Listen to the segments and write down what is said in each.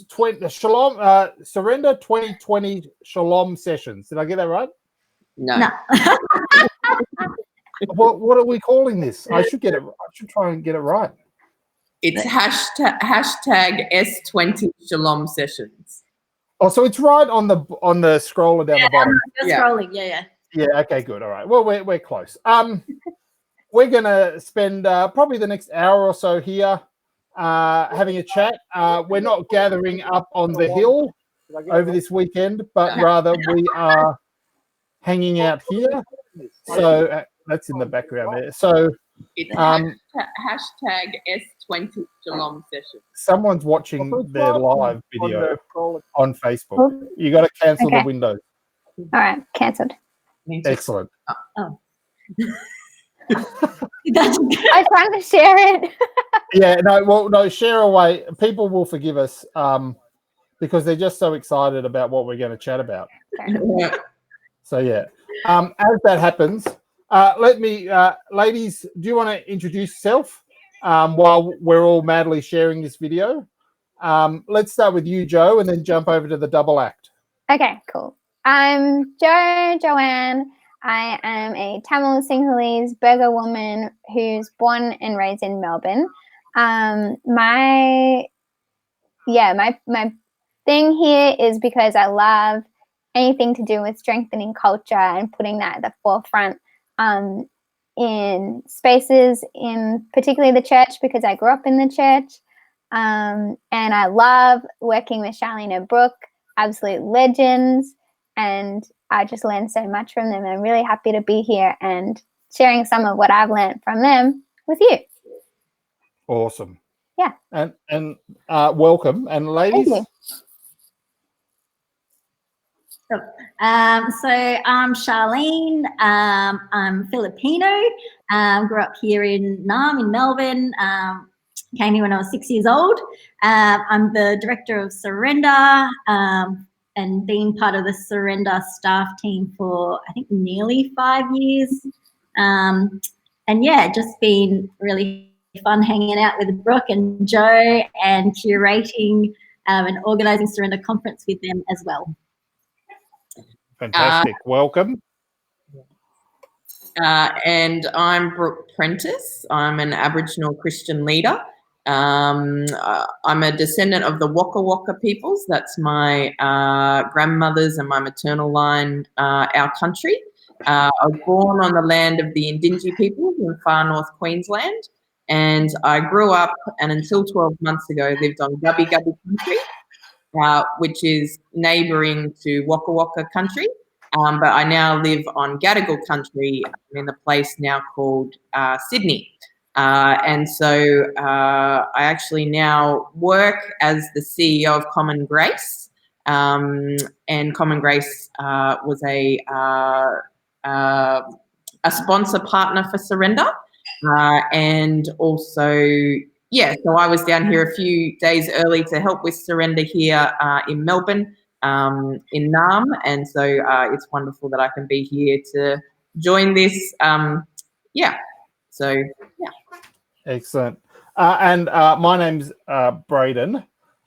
Surrender 2020 Shalom sessions. Did I get that right? No. What are we calling this? I should try and get it right. It's hashtag S20 Shalom sessions. Oh, so it's right on the scroller down the bottom. Scrolling. Yeah. Yeah. Okay. Good. All right. Well, we're close. We're gonna spend probably the next hour or so here having a chat. We're not gathering up on the hill over this weekend, but rather we are hanging out here. So that's in the background there. So it's hashtag S20 Shalom sessions. Someone's watching their live video on Facebook. You got to cancel the windows. All right, cancelled. Excellent. Oh. I trying to share it. Yeah, no, share away. People will forgive us because they're just so excited about what we're going to chat about. Yeah. So yeah, as that happens, let me, ladies, do you want to introduce yourself while we're all madly sharing this video? Let's start with you, Jo, and then jump over to the double act. Okay, cool. I'm Joanne. I am a Tamil Sinhalese burger woman who's born and raised in Melbourne. My thing here is because I love anything to do with strengthening culture and putting that at the forefront in spaces, in particularly the church, because I grew up in the church. And I love working with Charlene and Brooke, absolute legends. And I just learned so much from them. I'm really happy to be here and sharing some of what I've learned from them with you. Awesome. Yeah. And welcome. And ladies. Thank you. So I'm Charlene. I'm Filipino. Grew up here in Naarm in Melbourne. Came here when I was 6 years old. I'm the director of Surrender and been part of the Surrender staff team for I think nearly 5 years. And yeah, just been really fun hanging out with Brooke and Jo and curating and organising Surrender conference with them as well. Fantastic. Welcome. And I'm Brooke Prentice. I'm an Aboriginal Christian leader. I'm a descendant of the Waka Waka peoples. That's my grandmother's and my maternal line, our country. I was born on the land of the Indingi peoples in far north Queensland. And I grew up and until 12 months ago lived on Gubbi Gubbi country, which is neighbouring to Waka Waka country. But I now live on Gadigal country in a place now called Sydney. And so I actually now work as the CEO of Common Grace. And Common Grace was a sponsor partner for Surrender. And also, yeah, so I was down here a few days early to help with Surrender here in Melbourne, in Naarm. And so it's wonderful that I can be here to join this. So, yeah. Excellent. And my name's Braden.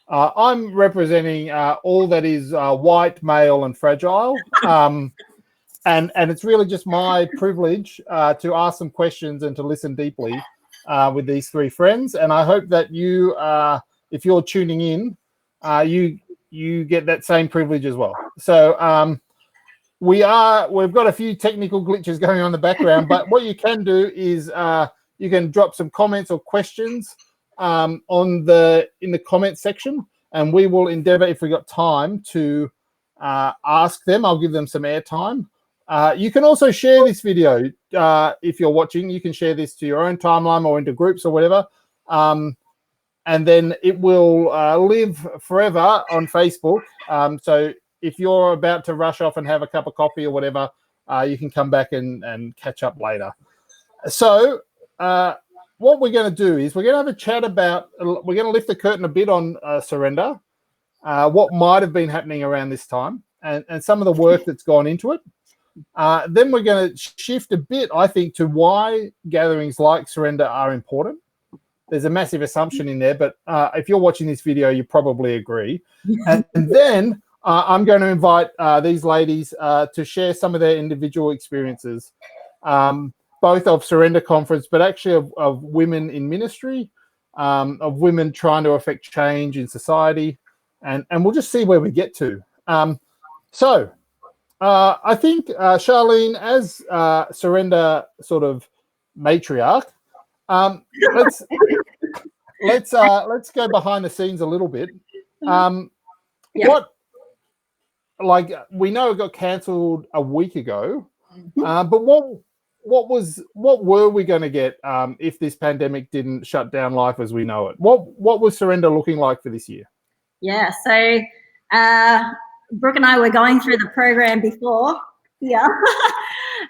I'm representing all that is white, male, and fragile. And it's really just my privilege to ask some questions and to listen deeply with these three friends. And I hope that you, if you're tuning in, you get that same privilege as well. So we've got a few technical glitches going on in the background, but what you can do is you can drop some comments or questions in the comment section, and we will endeavor, if we got time, to ask them. I'll give them some airtime. You can also share this video if you're watching. You can share this to your own timeline or into groups or whatever. And then it will live forever on Facebook. So if you're about to rush off and have a cup of coffee or whatever, you can come back and catch up later. So what we're going to do is we're going to have a chat about, we're going to lift the curtain a bit on Surrender, what might have been happening around this time, and some of the work that's gone into it. Then we're going to shift a bit, I think, to why gatherings like Surrender are important. there's a massive assumption in there, but if you're watching this video, you probably agree. And then I'm going to invite these ladies to share some of their individual experiences, both of Surrender Conference, but actually of women in ministry, of women trying to affect change in society, and we'll just see where we get to. So I think Charlene, as Surrender sort of matriarch, let's go behind the scenes a little bit. What, like, we know it got cancelled a week ago, but what were we going to get if this pandemic didn't shut down life as we know it? What was Surrender looking like for this year? Yeah, so Brooke and I were going through the program before here,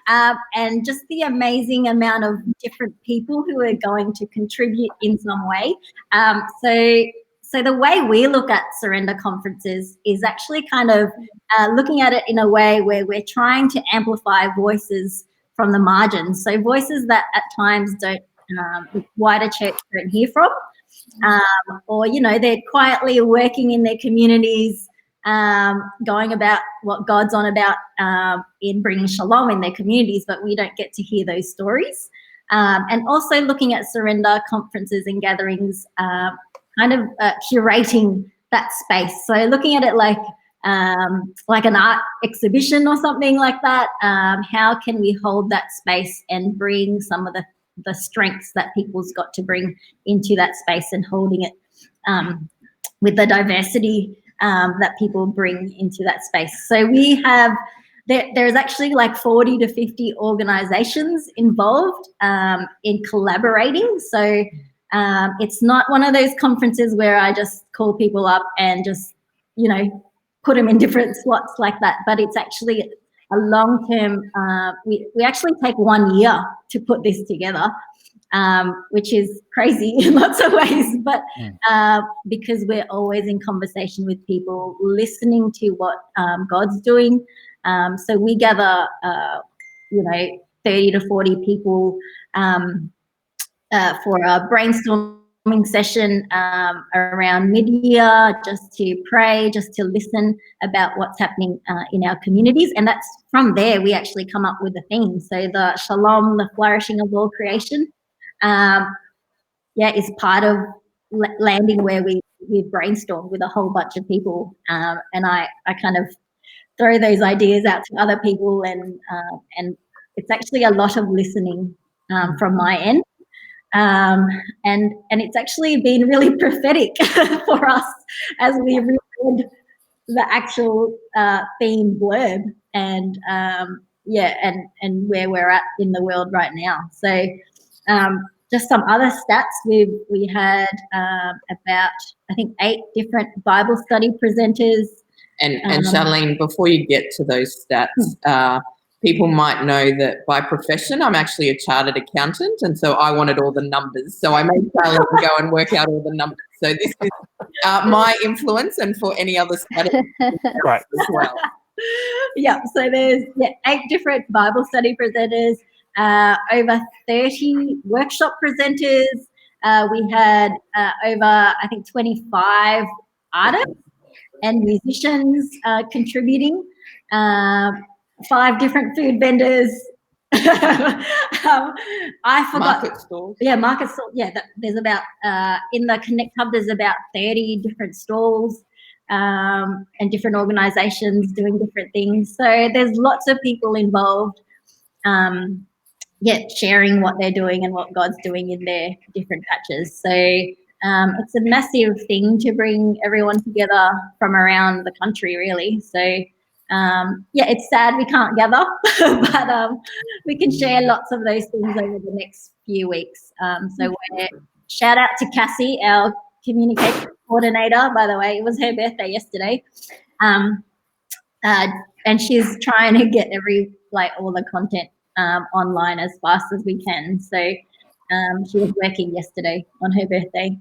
and just the amazing amount of different people who are going to contribute in some way. So the way we look at Surrender Conferences is actually kind of looking at it in a way where we're trying to amplify voices from the margins. So voices that at times don't, the wider church don't hear from, or, you know, they're quietly working in their communities, going about what God's on about in bringing shalom in their communities, but we don't get to hear those stories. And also looking at Surrender Conferences and gatherings, kind of curating that space. So looking at it like an art exhibition or something like that. How can we hold that space and bring some of the strengths that people's got to bring into that space, and holding it with the diversity that people bring into that space. So we have, there's actually like 40 to 50 organizations involved in collaborating. So it's not one of those conferences where I just call people up and just, you know, put them in different slots like that, but it's actually a long-term, we actually take 1 year to put this together, which is crazy in lots of ways, but because we're always in conversation with people, listening to what God's doing. So we gather, 30 to 40 people for a brainstorming session around mid-year, just to pray, just to listen about what's happening in our communities. And that's from there we actually come up with the theme. So the shalom, the flourishing of all creation, is part of landing where we brainstorm with a whole bunch of people. And I kind of throw those ideas out to other people, and it's actually a lot of listening from my end. And it's actually been really prophetic for us as we read the actual theme blurb, and and where we're at in the world right now. So just some other stats, we had about, I think, 8 different Bible study presenters. And Charlene, before you get to those stats, people might know that by profession, I'm actually a chartered accountant, and so I wanted all the numbers. So I made Charlene go and work out all the numbers. So this is my influence, and for any other study right as well. Yeah, so there's 8 different Bible study presenters, over 30 workshop presenters. We had over, I think, 25 artists and musicians contributing. 5 different food vendors. I forgot. Market stalls. Yeah, market stall. Yeah, there's about, in the Connect Hub, there's about 30 different stalls and different organizations doing different things. So there's lots of people involved, sharing what they're doing and what God's doing in their different patches. So it's a massive thing to bring everyone together from around the country, really. So it's sad we can't gather, but we can share lots of those things over the next few weeks. So shout out to Cassie, our communication coordinator, by the way. It was her birthday yesterday. And she's trying to get all the content online as fast as we can. So she was working yesterday on her birthday.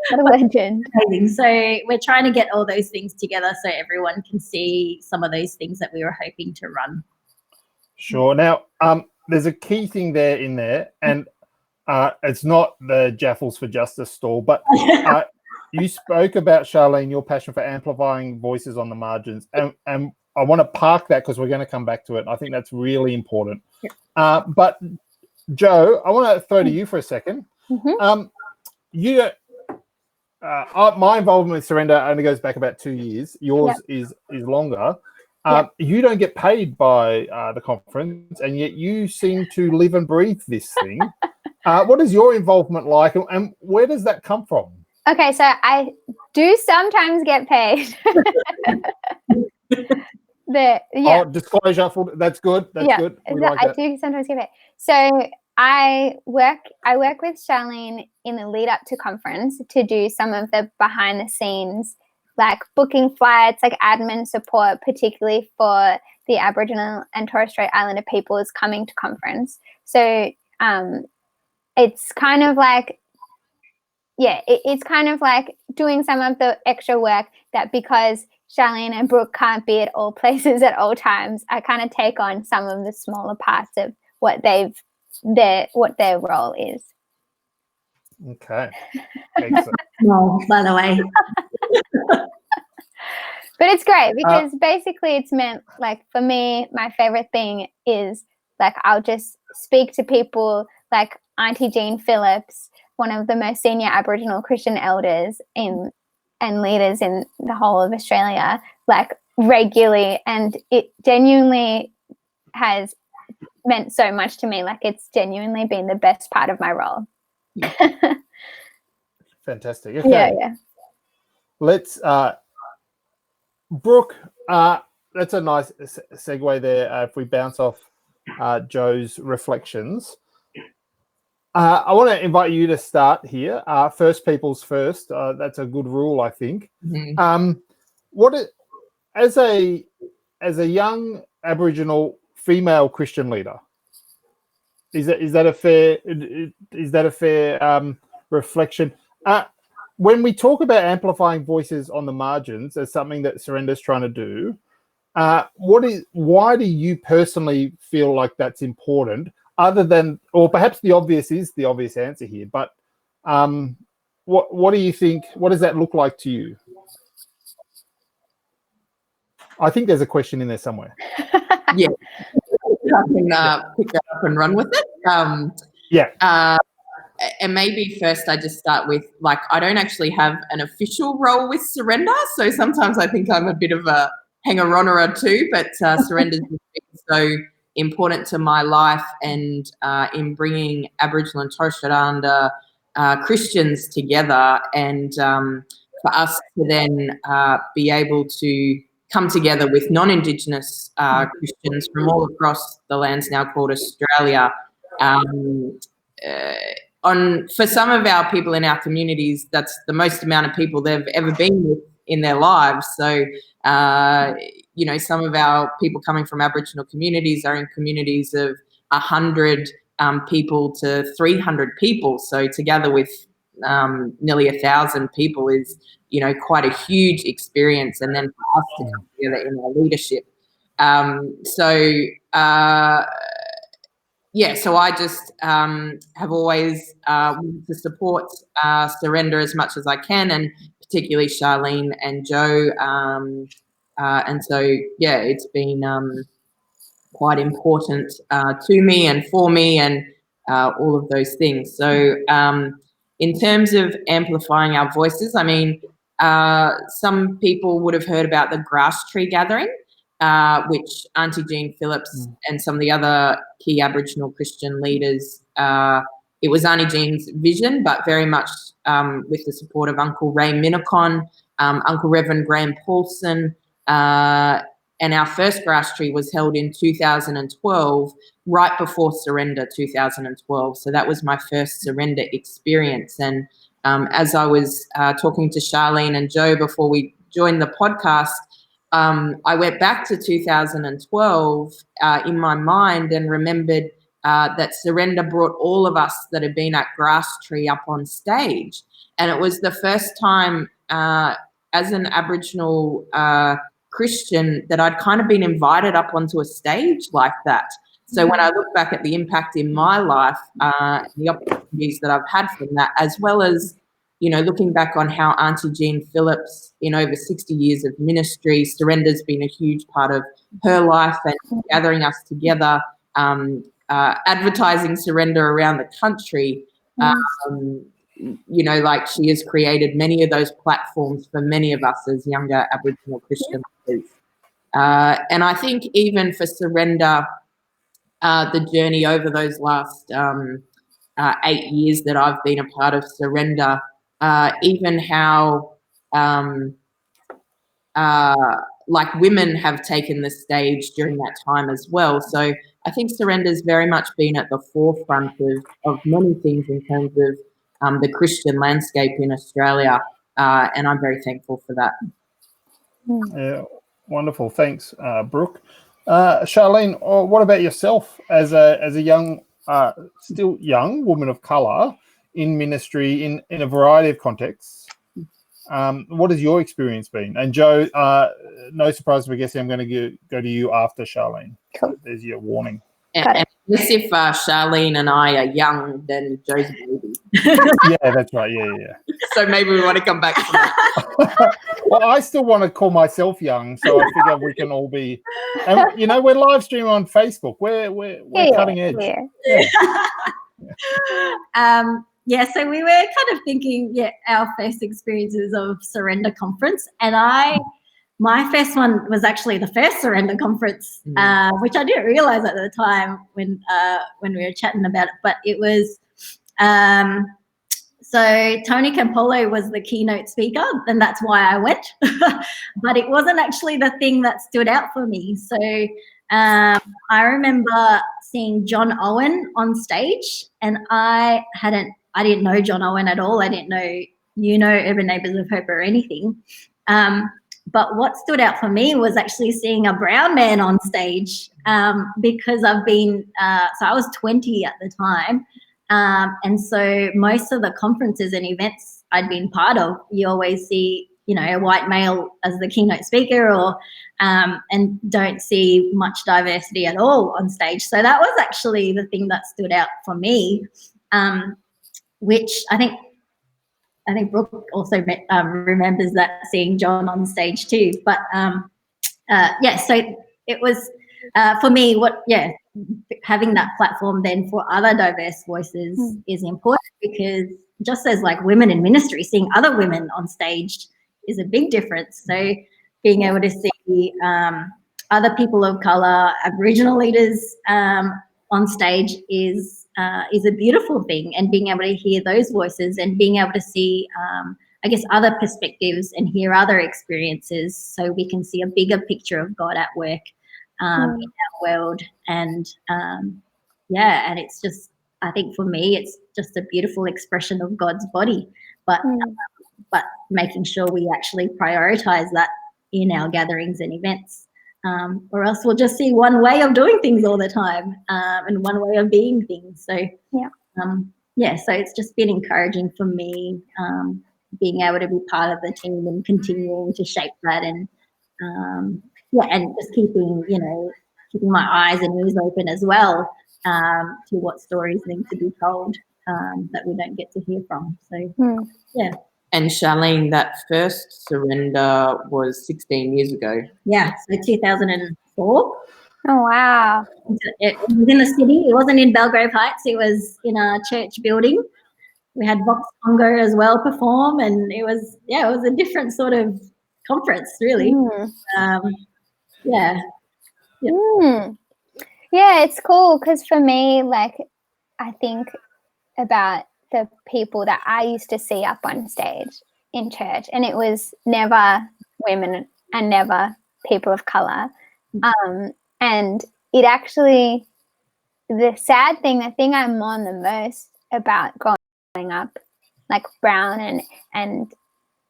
What a legend. So we're trying to get all those things together so everyone can see some of those things that we were hoping to run. Sure. Now, there's a key thing there, and it's not the Jaffles for Justice stall, but you spoke about, Charlene, your passion for amplifying voices on the margins, and I want to park that because we're going to come back to it. I think that's really important. But Jo, I want to throw to you for a second. My involvement with Surrender only goes back about 2 years. Yours is longer. You don't get paid by the conference, and yet you seem to live and breathe this thing. What is your involvement like, and where does that come from? Okay, so I do sometimes get paid. Disclosure. That's good. That's good. I do sometimes get paid. So I work with Charlene in the lead up to conference to do some of the behind the scenes, like booking flights, like admin support, particularly for the Aboriginal and Torres Strait Islander peoples coming to conference. So it's kind of like, it's kind of like doing some of the extra work that, because Charlene and Brooke can't be at all places at all times, I kind of take on some of the smaller parts of what their role is. Okay. Excellent. By the way. But it's great because basically it's meant, like, for me, my favorite thing is, like, I'll just speak to people like Auntie Jean Phillips, one of the most senior Aboriginal Christian elders and leaders in the whole of Australia, like, regularly, and it genuinely has meant so much to me. Like, it's genuinely been the best part of my role. Fantastic. Okay. Yeah. Let's Brooke, that's a nice segue there. If we bounce off Jo's reflections, I want to invite you to start here. First people's first. That's a good rule, I think. As a young Aboriginal female Christian leader, is that a fair reflection? When we talk about amplifying voices on the margins as something that Surrender's trying to do, why do you personally feel like that's important? Other than, or perhaps the obvious is the obvious answer here, but what do you think? What does that look like to you? I think there's a question in there somewhere. Yeah, I can pick that up and run with it. And maybe first I just start with, like, I don't actually have an official role with Surrender, so sometimes I think I'm a bit of a hanger-onerer too, but Surrender's been so important to my life and in bringing Aboriginal and Torres Strait Islander Christians together, and for us to then be able to come together with non-Indigenous Christians from all across the lands now called Australia. For some of our people in our communities, that's the most amount of people they've ever been with in their lives. So, some of our people coming from Aboriginal communities are in communities of 100 people to 300 people. So together with nearly 1,000 people is, quite a huge experience. And then for us to come together in our leadership. So I just have always wanted to support Surrender as much as I can, and particularly Charlene and Jo. And so, it's been quite important to me and for me and all of those things. So in terms of amplifying our voices, I mean, some people would have heard about the grass tree gathering, which Auntie Jean Phillips and some of the other key Aboriginal Christian leaders, it was Auntie Jean's vision, but very much with the support of Uncle Ray Minnicon, Uncle Reverend Graham Paulson, and our first grass tree was held in 2012, right before Surrender 2012. So that was my first Surrender experience. And as I was talking to Charlene and Jo before we joined the podcast, I went back to 2012 in my mind and remembered that Surrender brought all of us that had been at Grass Tree up on stage. And it was the first time as an Aboriginal Christian that I'd kind of been invited up onto a stage like that. So when I look back at the impact in my life, the opportunities that I've had from that, as well as, looking back on how Auntie Jean Phillips, in over 60 years of ministry, surrender's been a huge part of her life and gathering us together, advertising surrender around the country. Like she has created many of those platforms for many of us as younger Aboriginal Christian leaders. And I think even for surrender, the journey over those last 8 years that I've been a part of surrender, even how like women have taken the stage during that time as well. So I think surrender's very much been at the forefront of many things in terms of the Christian landscape in Australia, and I'm very thankful for that. Yeah, wonderful. Thanks, Brooke. Charlene, what about yourself as a young, still young woman of colour in ministry in a variety of contexts? What has your experience been? And Jo, no surprise, I guess I'm going to go to you after Charlene. Cool. There's your warning. And if Charlene and I are young, then Jo's a baby. Yeah, that's right. Yeah. So maybe we want to come back to that. Well, I still want to call myself young, so I figure we can all be. And we're live streaming on Facebook. We're cutting edge. Yeah. So we were kind of thinking, our first experiences of Surrender Conference, and my first one was actually the first Surrender Conference, which I didn't realize at the time when we were chatting about it. But it was, so Tony Campolo was the keynote speaker, and that's why I went. But it wasn't actually the thing that stood out for me. So I remember seeing John Owen on stage, and I didn't know John Owen at all. I didn't know, Urban Neighbours of Hope or anything. But what stood out for me was actually seeing a brown man on stage, because I've been, so I was 20 at the time. And so most of the conferences and events I'd been part of, you always see, a white male as the keynote speaker, or and don't see much diversity at all on stage. So that was actually the thing that stood out for me, which I think Brooke also remembers that, seeing John on stage too. But so it was for me, having that platform then for other diverse voices is important, because just as like women in ministry, seeing other women on stage is a big difference. So being able to see other people of colour, Aboriginal leaders on stage is a beautiful thing, and being able to hear those voices and being able to see, other perspectives and hear other experiences, so we can see a bigger picture of God at work in our world. And and it's just, I think for me, it's just a beautiful expression of God's body, but making sure we actually prioritise that in our gatherings and events. Or else we'll just see one way of doing things all the time, and one way of being things. So so it's just been encouraging for me, being able to be part of the team and continuing to shape that, and and just keeping my eyes and ears open as well, to what stories need to be told, that we don't get to hear from. So And Charlene, that first surrender was 16 years ago. Yeah, so 2004. Oh, wow. It was in the city. It wasn't in Belgrave Heights. It was in a church building. We had Vox Congo as well perform, and it was a different sort of conference, really. Yeah, it's cool, because for me, like, I think about the people that I used to see up on stage in church, and it was never women and never people of colour. And it actually, the sad thing, the thing I mourn the most about growing up like brown and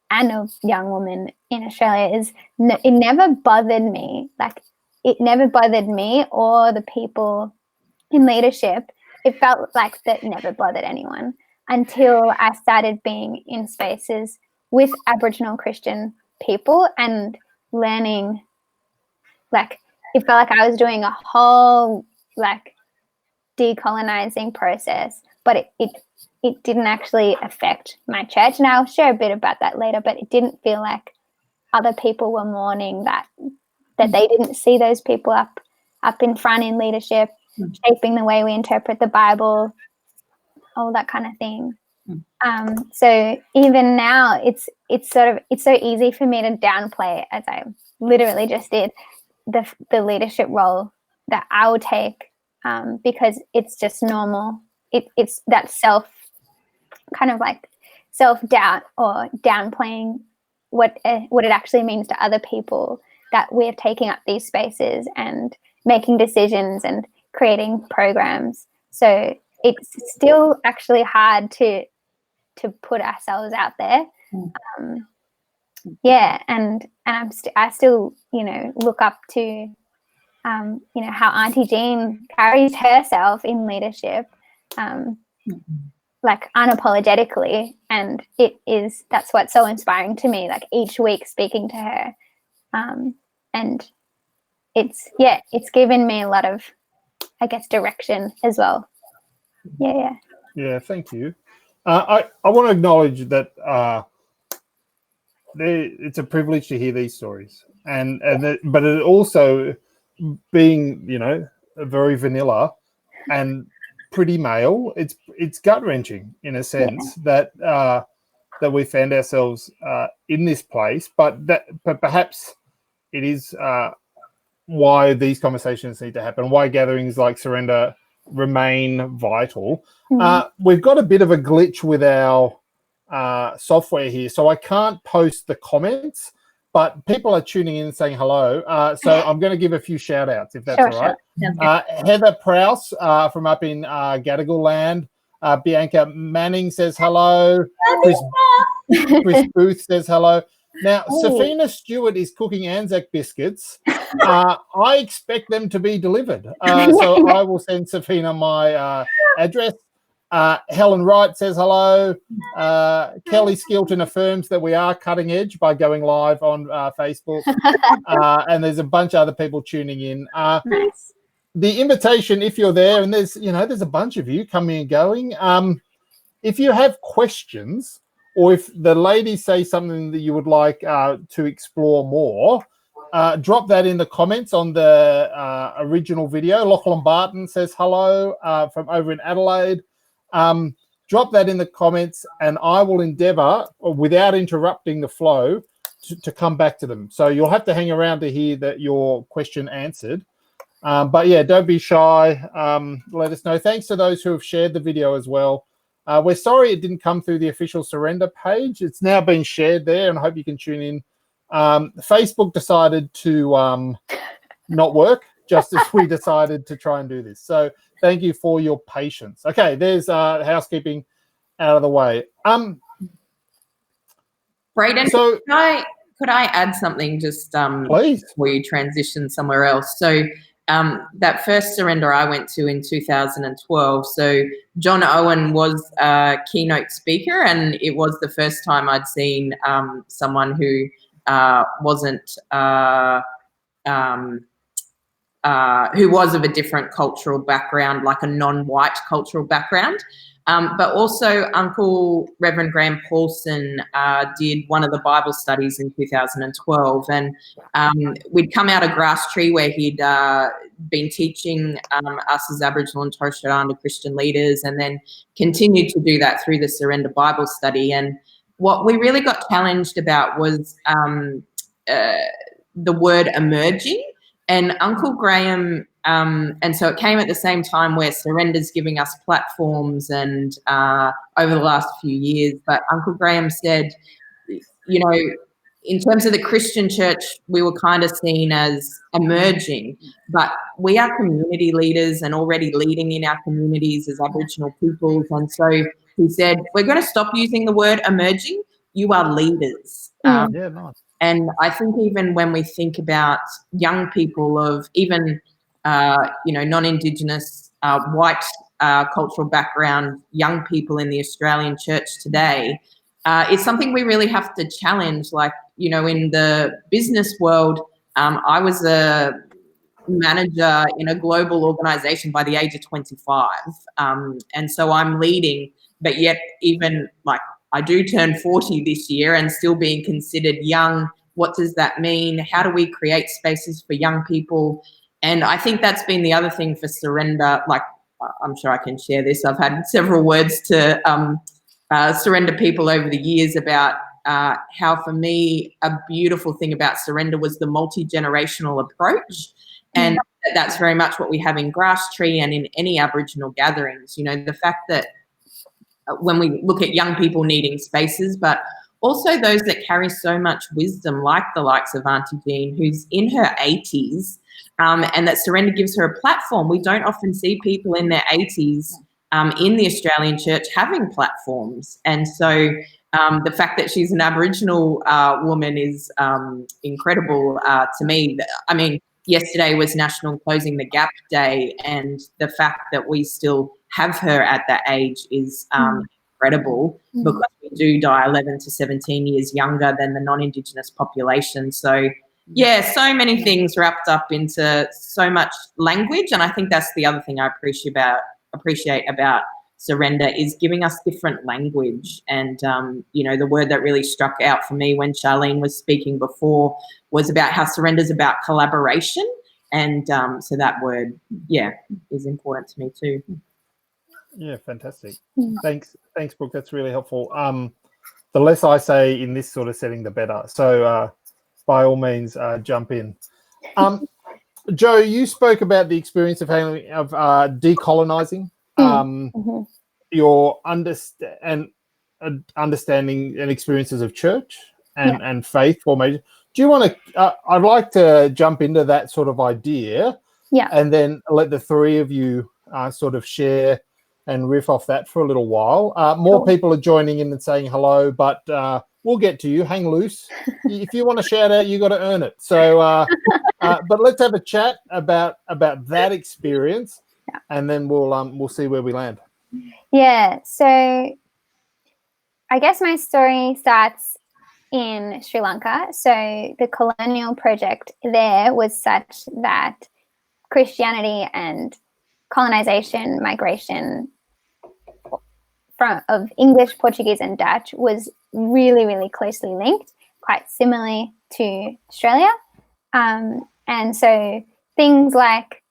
a young woman in Australia is it never bothered me. Like, it never bothered me or the people in leadership. It felt like that never bothered anyone until I started being in spaces with Aboriginal Christian people and learning. Like, it felt like I was doing a whole like decolonizing process, but it didn't actually affect my church. And I'll share a bit about that later, but it didn't feel like other people were mourning that they didn't see those people up in front in leadership, shaping the way we interpret the Bible, all that kind of thing. So even now, it's so easy for me to downplay, as I literally just did, the leadership role that I will take, because it's just normal. It's that self-doubt or downplaying what it actually means to other people that we're taking up these spaces and making decisions and creating programs. So it's still actually hard to put ourselves out there. And I still, look up to, how Auntie Jean carries herself in leadership, like unapologetically. And that's what's so inspiring to me, like each week speaking to her. And it's given me a lot of, I guess, direction as well. Yeah, thank you. I want to acknowledge that it's a privilege to hear these stories, but it also being very vanilla and pretty male. It's gut wrenching in a sense that we found ourselves in this place, but perhaps it is why these conversations need to happen. Why gatherings like Surrender remain vital. We've got a bit of a glitch with our software here, so I can't post the comments, but people are tuning in and saying hello. So I'm going to give a few shout outs if that's all right. Sure. Heather Prowse from up in Gadigal land. Bianca Manning says hello. Chris Booth says hello. Now, Safina Stewart is cooking Anzac biscuits. I expect them to be delivered. So I will send Safina my address. Helen Wright says hello. Kelly Skilton affirms that we are cutting edge by going live on Facebook. And there's a bunch of other people tuning in. Nice. The invitation, if you're there, and there's a bunch of you coming and going. If you have questions, or if the ladies say something that you would like to explore more, drop that in the comments on the original video. Lachlan Barton says hello from over in Adelaide. Drop that in the comments, and I will endeavour, without interrupting the flow, to come back to them. So you'll have to hang around to hear your question answered. But yeah, don't be shy. Let us know. Thanks to those who have shared the video as well. We're sorry it didn't come through the official Surrender page. It's now been shared there, and I hope you can tune in. Facebook decided to not work, just as we decided to try and do this. So thank you for your patience. Okay, there's housekeeping out of the way. Braden, so, could I add something just please, before you transition somewhere else? So that first Surrender I went to in 2012, so John Owen was a keynote speaker, and it was the first time I'd seen someone who wasn't who was of a different cultural background, like a non-white cultural background. But also Uncle Reverend Graham Paulson did one of the Bible studies in 2012, and we'd come out of Grass Tree where he'd been teaching us as Aboriginal and Torres Strait Islander Christian leaders, and then continued to do that through the Surrender Bible study. And what we really got challenged about was the word emerging. And Uncle Graham, and so it came at the same time where Surrender's giving us platforms and over the last few years. But Uncle Graham said, in terms of the Christian church, we were kind of seen as emerging, but we are community leaders and already leading in our communities as Aboriginal peoples. And so he said, we're going to stop using the word emerging. You are leaders. Yeah, nice. And I think even when we think about young people of even, non-Indigenous, white cultural background, young people in the Australian church today, it's something we really have to challenge. Like, in the business world, I was a manager in a global organization by the age of 25. And so I'm leading, but yet even like I do turn 40 this year and still being considered young. What does that mean? How do we create spaces for young people? And I think that's been the other thing for Surrender. Like, I'm sure I can share this. I've had several words to Surrender people over the years about how, for me, a beautiful thing about Surrender was the multi-generational approach. And that's very much what we have in Grass Tree and in any Aboriginal gatherings. You know, the fact that when we look at young people needing spaces, but also those that carry so much wisdom, like the likes of Auntie Jean, who's in her 80s, and that Surrender gives her a platform. We don't often see people in their 80s in the Australian church having platforms. And so the fact that she's an Aboriginal woman is incredible to me. I mean, yesterday was National Closing the Gap Day, and the fact that we still have her at that age is incredible, because we do die 11 to 17 years younger than the non-Indigenous population. So, yeah, so many things wrapped up into so much language, and I think that's the other thing I appreciate about Surrender is giving us different language. And, you know, the word that really struck out for me when Charlene was speaking before was about how Surrender is about collaboration. And so that word, yeah, is important to me too. Yeah, fantastic. Thanks, Brooke. That's really helpful. The less I say in this sort of setting, the better. So by all means, jump in. Jo, you spoke about the experience of decolonizing. Your understanding and experiences of church and faith formation. Do you want to? I'd like to jump into that sort of idea, and then let the three of you sort of share and riff off that for a little while. More people are joining in and saying hello, but we'll get to you. Hang loose. If you want to shout out, you got to earn it. So, but let's have a chat about that experience, and then we'll see where we land. Yeah. So, I guess my story starts in Sri Lanka. So the colonial project there was such that Christianity and colonization, migration of English, Portuguese, and Dutch was really, really closely linked, quite similarly to Australia. And so things like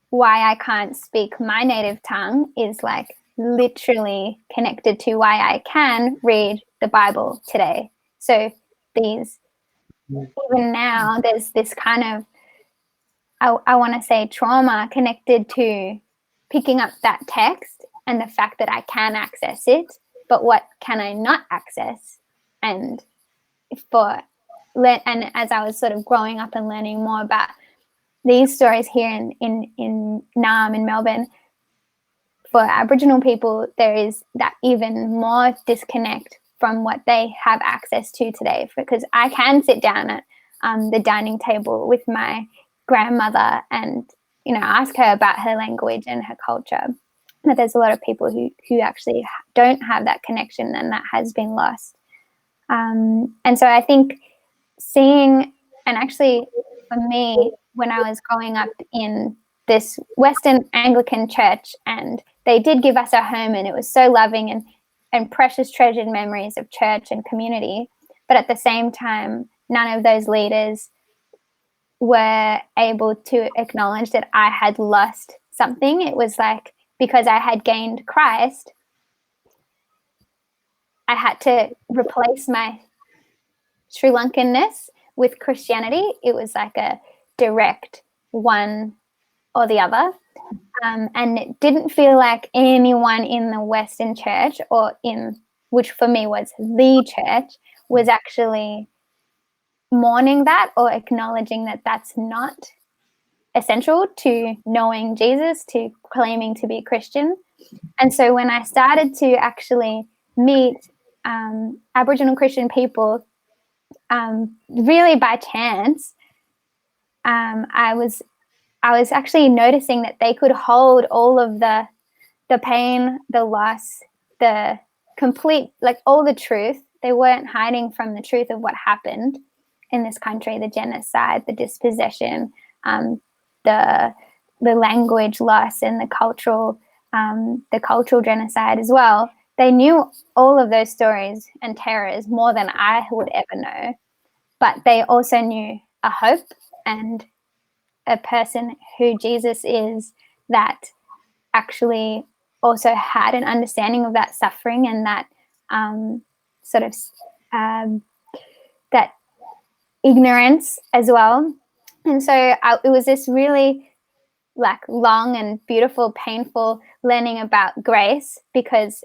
why I can't speak my native tongue is like literally connected to why I can read the Bible today. So even now, there's this kind of, I want to say, trauma connected to picking up that text and the fact that I can access it, but what can I not access? And as I was sort of growing up and learning more about these stories here in Naarm in Melbourne, for Aboriginal people, there is that even more disconnect from what they have access to today, because I can sit down at the dining table with my grandmother and, you know, ask her about her language and her culture. But there's a lot of people who actually don't have that connection, and that has been lost. And so I think seeing, and actually for me, when I was growing up in this Western Anglican church, and they did give us a home, and it was so loving and precious treasured memories of church and community. But at the same time, none of those leaders were able to acknowledge that I had lost something. It was like, because I had gained Christ, I had to replace my Sri Lankanness with Christianity. It was like a direct one or the other. And it didn't feel like anyone in the Western church, which for me was the church, was actually mourning that or acknowledging that that's not essential to knowing Jesus, to claiming to be Christian. And so when I started to actually meet Aboriginal Christian people, really by chance, I was actually noticing that they could hold all of the pain, the loss, the complete, like all the truth. They weren't hiding from the truth of what happened in this country, the genocide, the dispossession, the language loss and the cultural genocide as well. They knew all of those stories and terrors more than I would ever know, but they also knew a hope and a person who Jesus is that actually also had an understanding of that suffering and that that ignorance as well. And so it was this really like long and beautiful, painful learning about grace, because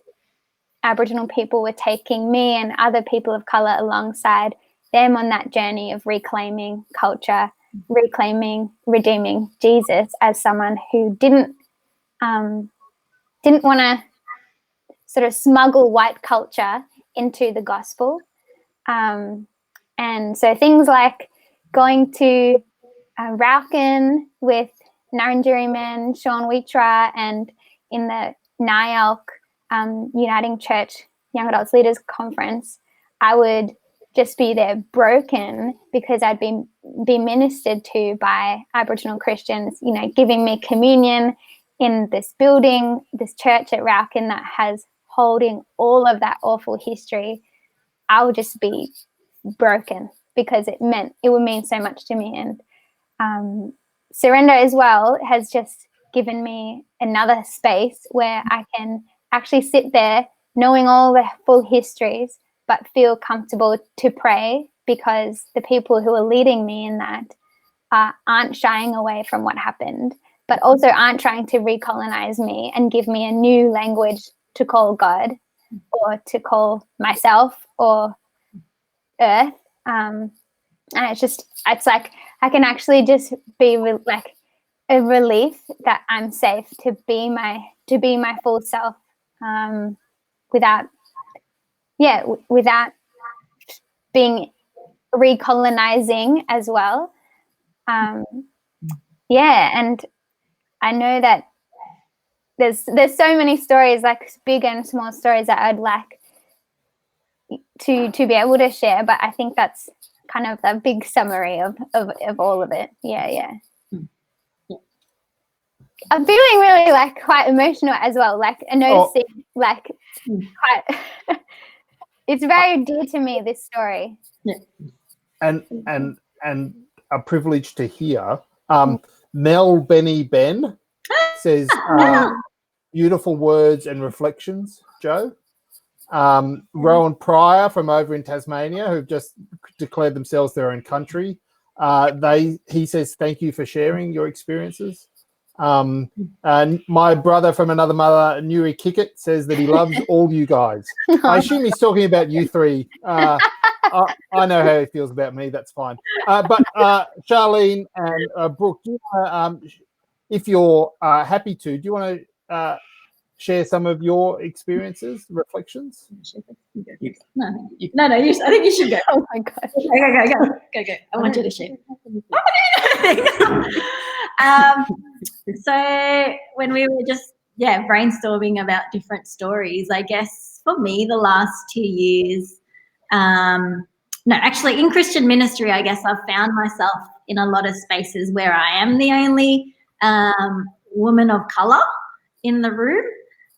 Aboriginal people were taking me and other people of colour alongside them on that journey of reclaiming culture, reclaiming, redeeming Jesus as someone who didn't want to sort of smuggle white culture into the gospel. And so things like going to Rauken with Narrandjeri men, Sean Wheatra, and in the NIALC Uniting Church Young Adults Leaders Conference, I would just be there broken because I'd been ministered to by Aboriginal Christians, you know, giving me communion in this building, this church at Rauken that has holding all of that awful history. I would just be broken because it would mean so much to me. And surrender as well has just given me another space where I can actually sit there knowing all the full histories, but feel comfortable to pray because the people who are leading me in that aren't shying away from what happened, but also aren't trying to recolonize me and give me a new language to call God or to call myself or earth. And it's like I can actually just be like a relief that I'm safe to be my full self, without being recolonizing as well. And I know that there's so many stories, like big and small stories, that I'd like to be able to share, but I think that's kind of a big summary of all of it. Yeah. I'm feeling really like quite emotional as well, like noticing like quite it's very dear to me, this story. Yeah. And a privilege to hear. Mel Benny Ben says beautiful words and reflections, Joe. Rowan Pryor from over in Tasmania, who've just declared themselves their own country. He says thank you for sharing your experiences. And my brother from another mother, Newey Kickett, says that he loves all you guys. I assume he's talking about you three. I know how he feels about me. That's fine. But Charlene and Brooke, if you're happy to, do you want to share some of your experiences, reflections? No. I think you should go. Oh my gosh. Go. I want you to share. So when we were just brainstorming about different stories, I guess for me the last 2 years, actually in Christian ministry, I guess I've found myself in a lot of spaces where I am the only woman of color in the room.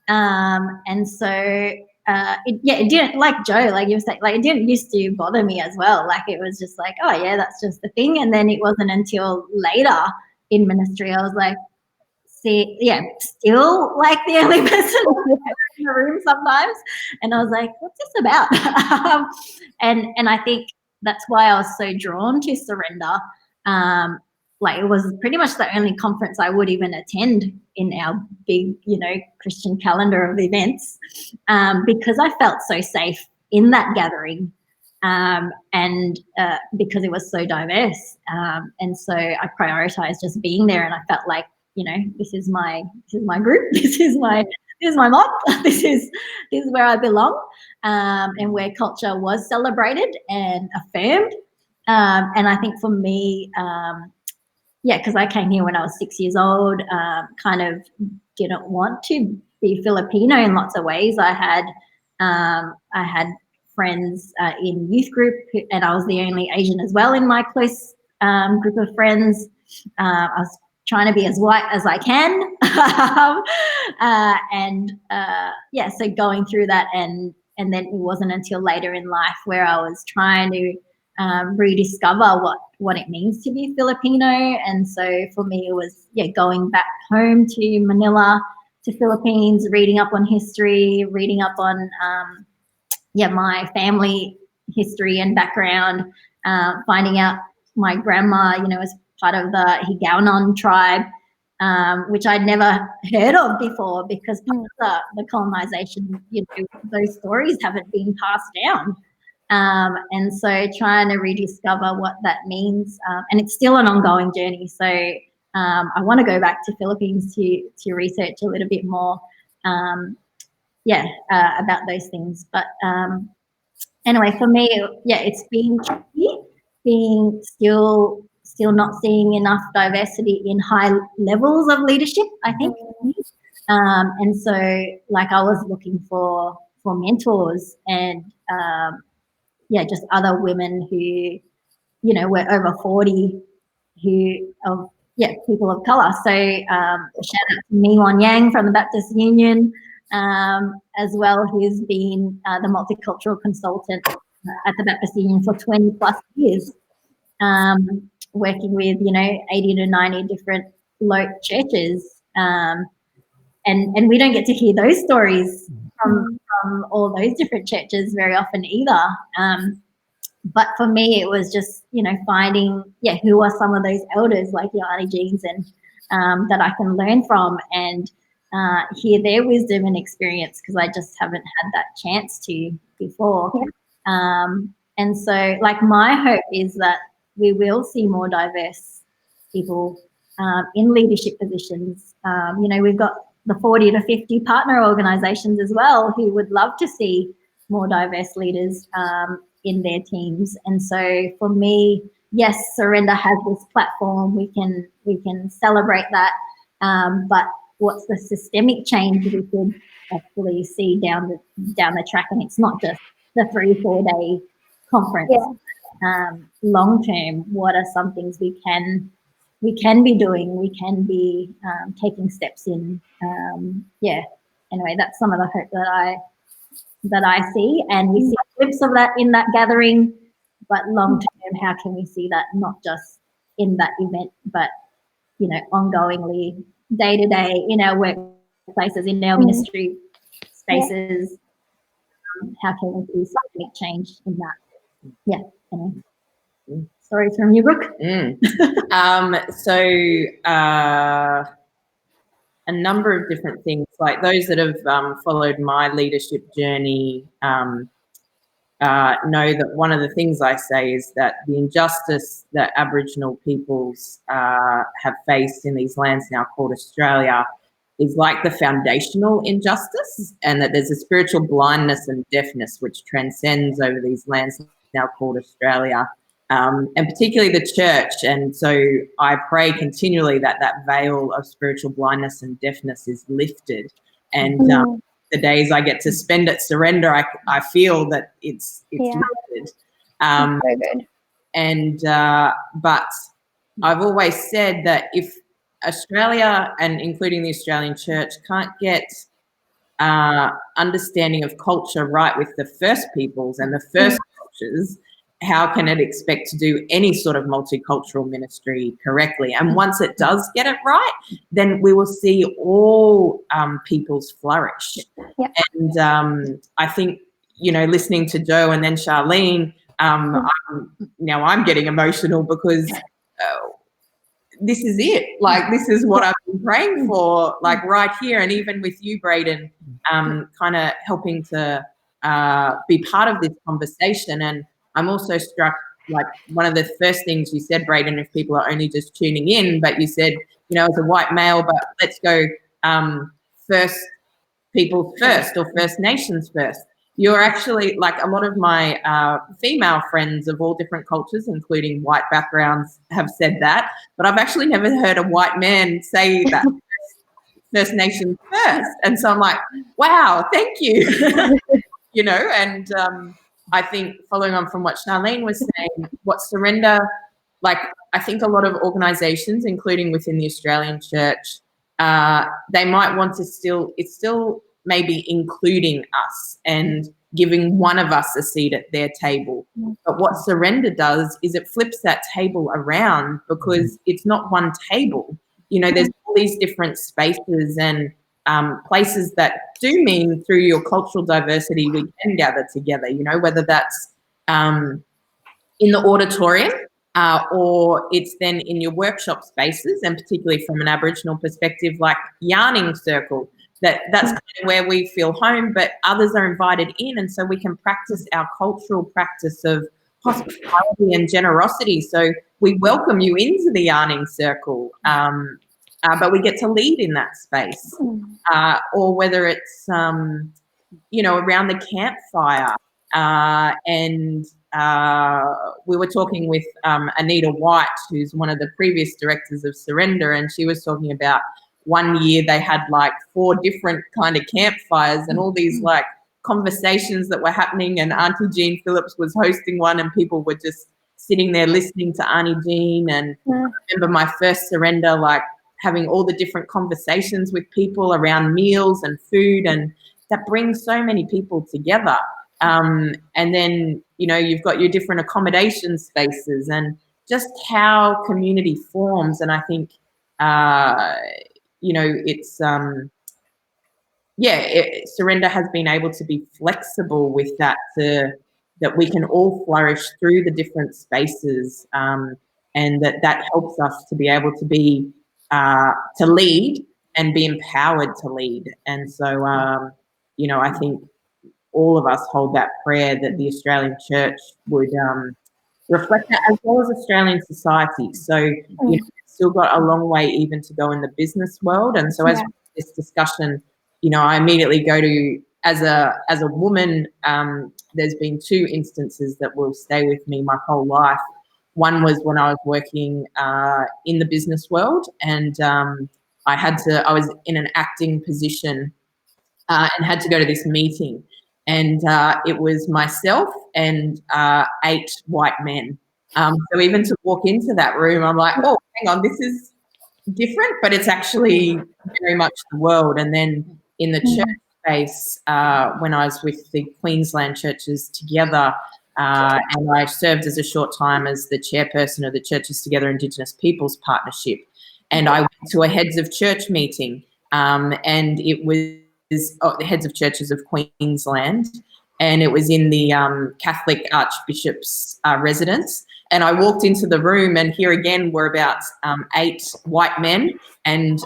And so it didn't, like Joe, like you were saying, like it didn't used to bother me as well. Like it was just like, oh yeah, that's just the thing. And then it wasn't until later in ministry I was like, still like the only person in the room sometimes. And I was like, what's this about? And I think that's why I was so drawn to Surrender. Like it was pretty much the only conference I would even attend in our big, Christian calendar of events, because I felt so safe in that gathering, and because it was so diverse, and so I prioritized just being there, and I felt like, this is my group, this is my mob, this is where I belong, and where culture was celebrated and affirmed, and I think for me. Because I came here when I was 6 years old, kind of didn't want to be Filipino in lots of ways. I had friends in youth group, and I was the only Asian as well in my close group of friends. I was trying to be as white as I can. So going through that, and then it wasn't until later in life where I was trying to rediscover what it means to be Filipino. And so for me, it was going back home to Manila, to Philippines, reading up on history, reading up on my family history and background, finding out my grandma, was part of the Higaonon tribe, which I'd never heard of before, because part of the colonization, those stories haven't been passed down. And so trying to rediscover what that means, and it's still an ongoing journey. So I want to go back to Philippines to research a little bit more, about those things. But anyway, for me, it's been tricky, being still not seeing enough diversity in high levels of leadership, I think. And so, like, I was looking for mentors and just other women who, were over 40, people of colour. So shout out to Mi Wan Yang from the Baptist Union, as well, who's been the multicultural consultant at the Baptist Union for 20 plus years, working with 80 to 90 different churches, and we don't get to hear those stories from all those different churches very often either. But for me, it was just finding who are some of those elders like your Auntie Jeans, and that I can learn from and hear their wisdom and experience, because I just haven't had that chance to before. And so, like, my hope is that we will see more diverse people in leadership positions. We've got the 40 to 50 partner organisations as well who would love to see more diverse leaders in their teams. And so for me, yes, Surrender has this platform. We can celebrate that. But what's the systemic change we could actually see down the track? And it's not just the 3-4 day conference. Long term, what are some things we can be doing? We can be taking steps in. Anyway, that's some of the hope that I see, and we see a glimpse of that in that gathering. But long term, how can we see that not just in that event, but ongoingly, day to day, in our workplaces, in our ministry spaces? How can we see systemic change in that? Anyway. Sorry, from you, Brooke. A number of different things, like those that have followed my leadership journey know that one of the things I say is that the injustice that Aboriginal peoples have faced in these lands now called Australia is like the foundational injustice, and that there's a spiritual blindness and deafness which transcends over these lands now called Australia. And particularly the church. And so I pray continually that veil of spiritual blindness and deafness is lifted. And the days I get to spend at Surrender, I feel that it's lifted. So good. And but I've always said that if Australia, and including the Australian church, can't get understanding of culture right with the first peoples and the first cultures, how can it expect to do any sort of multicultural ministry correctly? And once it does get it right, then we will see all peoples flourish. And I think, listening to Jo and then Charlene, I'm getting emotional, because this is it. Like, this is what I've been praying for, like right here. And even with you, Braden, kind of helping to be part of this conversation. And I'm also struck, like, one of the first things you said, Braden, if people are only just tuning in, but you said, as a white male, but let's go first people first, or First Nations first. You're actually, like, a lot of my female friends of all different cultures, including white backgrounds, have said that, but I've actually never heard a white man say that First Nations first. And so I'm like, wow, thank you. And I think, following on from what Charlene was saying, what Surrender, like, I think a lot of organisations, including within the Australian Church, they might want to still maybe including us and giving one of us a seat at their table. But what surrender does is it flips that table around, because it's not one table. You know, there's all these different spaces and places that do mean through your cultural diversity we can gather together, you know, whether that's in the auditorium or it's then in your workshop spaces, and particularly from an Aboriginal perspective, like yarning circle. That's kind of where we feel home, but others are invited in, and so we can practice our cultural practice of hospitality and generosity. So we welcome you into the yarning circle, but we get to lead in that space. Or whether it's, you know, around the campfire. And we were talking with Anita White, who's one of the previous directors of Surrender, and she was talking about one year they had like 4 different kind of campfires and all these like conversations that were happening, and Auntie Jean Phillips was hosting one and people were just sitting there listening to Auntie Jean. And I remember my first Surrender, like having all the different conversations with people around meals and food, and that brings so many people together. And then, you know, you've got your different accommodation spaces and just how community forms. And I think, you know, it's, Surrender has been able to be flexible with that, that we can all flourish through the different spaces, and that helps us to be able to be, to lead and be empowered to lead. And so, you know, I think all of us hold that prayer that the Australian Church would reflect that, as well as Australian society. So, you know, we've still got a long way even to go in the business world. And so as this discussion, you know, I immediately go to, as a woman, there's been 2 instances that will stay with me my whole life. One was when I was working in the business world, and I was in an acting position and had to go to this meeting. And it was myself and 8 white men. So even to walk into that room, I'm like, oh, hang on, this is different, but it's actually very much the world. And then in the church space, when I was with the Queensland churches together, and I served as a short time as the chairperson of the Churches Together Indigenous Peoples Partnership. And I went to a heads of church meeting, and it was the heads of churches of Queensland, and it was in the Catholic Archbishop's residence. And I walked into the room, and here again were about 8 white men and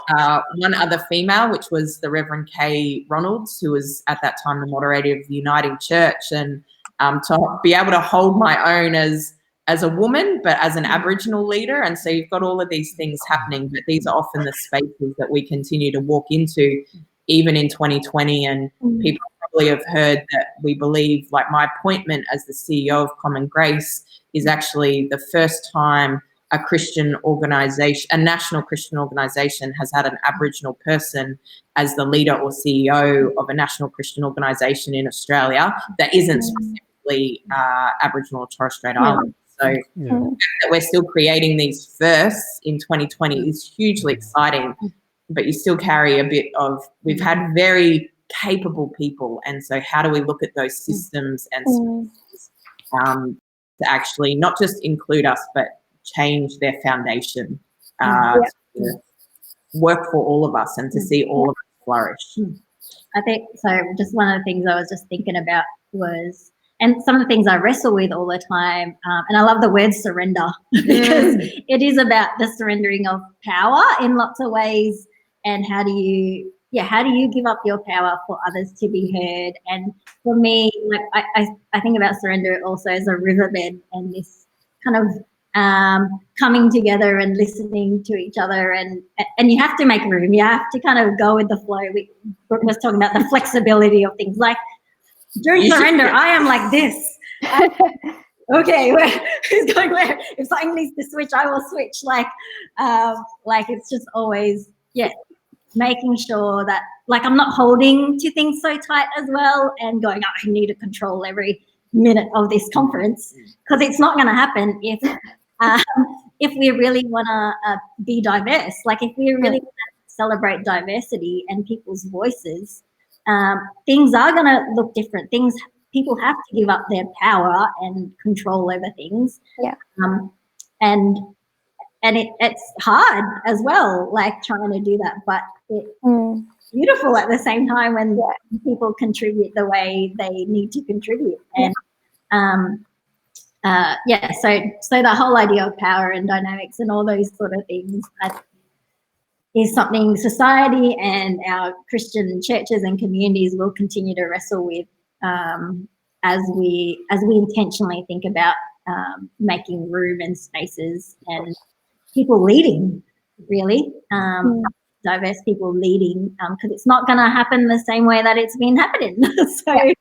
1 other female, which was the Reverend Kay Ronalds, who was at that time the moderator of the Uniting Church. And to be able to hold my own as a woman, but as an Aboriginal leader. And so you've got all of these things happening, but these are often the spaces that we continue to walk into, even in 2020. And people probably have heard that we believe, like my appointment as the CEO of Common Grace is actually the first time a Christian organisation, a national Christian organisation, has had an Aboriginal person as the leader or CEO of a national Christian organisation in Australia that isn't specifically Aboriginal or Torres Strait Islanders. So the fact that we're still creating these firsts in 2020 is hugely exciting, but you still carry a bit of, we've had very capable people, and so how do we look at those systems and spaces, to actually not just include us, but change their foundation, to work for all of us and to see all of us flourish. I think so. Just one of the things I was just thinking about was, and some of the things I wrestle with all the time, and I love the word surrender because it is about the surrendering of power in lots of ways. And how do you give up your power for others to be heard? And for me, like I think about surrender also as a riverbed, and this kind of coming together and listening to each other, and you have to make room. You have to kind of go with the flow. Brooke was talking about the flexibility of things. Like during surrender, I am like this. Okay, who's going where? If something needs to switch, I will switch. Like it's just always, making sure that, like, I'm not holding to things so tight as well and going, I need to control every minute of this conference, because it's not going to happen if we really want to be diverse, like if we really want to celebrate diversity and people's voices, things are going to look different. People have to give up their power and control over things. Yeah. And it's hard as well, like trying to do that, but it's beautiful at the same time when people contribute the way they need to contribute. And so the whole idea of power and dynamics and all those sort of things is something society and our Christian churches and communities will continue to wrestle with as we intentionally think about making room and spaces and people leading, really, diverse people leading, because it's not going to happen the same way that it's been happening. But